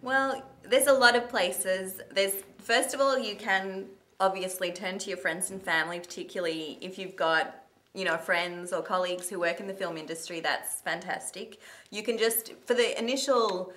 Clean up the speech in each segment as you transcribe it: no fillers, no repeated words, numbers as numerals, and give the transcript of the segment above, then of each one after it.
Well, there's a lot of places. First of all, you can obviously turn to your friends and family, particularly if you've got, friends or colleagues who work in the film industry. That's fantastic. You can just, for the initial,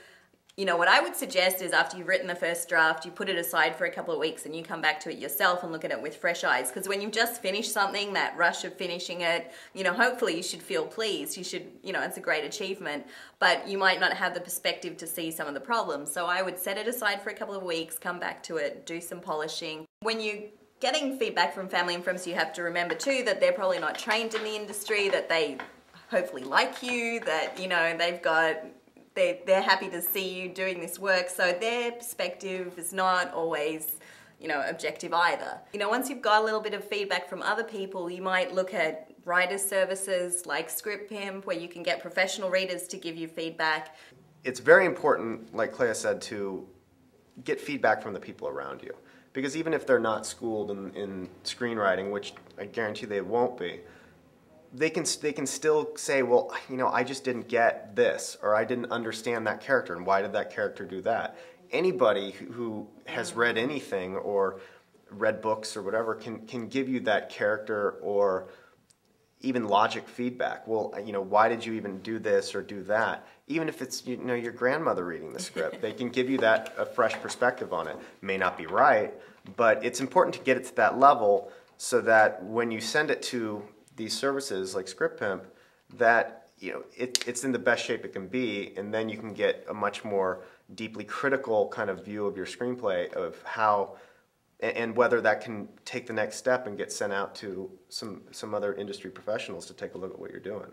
what I would suggest is after you've written the first draft, you put it aside for a couple of weeks and you come back to it yourself and look at it with fresh eyes. Because when you've just finished something, that rush of finishing it, hopefully you should feel pleased. You should, it's a great achievement, but you might not have the perspective to see some of the problems. So I would set it aside for a couple of weeks, come back to it, do some polishing. When you're getting feedback from family and friends, you have to remember too that they're probably not trained in the industry, that they hopefully like you, that, they're happy to see you doing this work, so their perspective is not always, objective either. Once you've got a little bit of feedback from other people, you might look at writers' services like Script P.I.M.P, where you can get professional readers to give you feedback. It's very important, like Clea said, to get feedback from the people around you. Because even if they're not schooled in screenwriting, which I guarantee they won't be, they can still say, well, I just didn't get this, or I didn't understand that character, and why did that character do that? Anybody who has read anything or read books or whatever can give you that character or even logic feedback. Well, why did you even do this or do that? Even if it's your grandmother reading the script, they can give you a fresh perspective on it. May not be right, but it's important to get it to that level so that when you send it to these services like Script P.I.M.P, that it's in the best shape it can be, and then you can get a much more deeply critical kind of view of your screenplay, of how and whether that can take the next step and get sent out to some other industry professionals to take a look at what you're doing.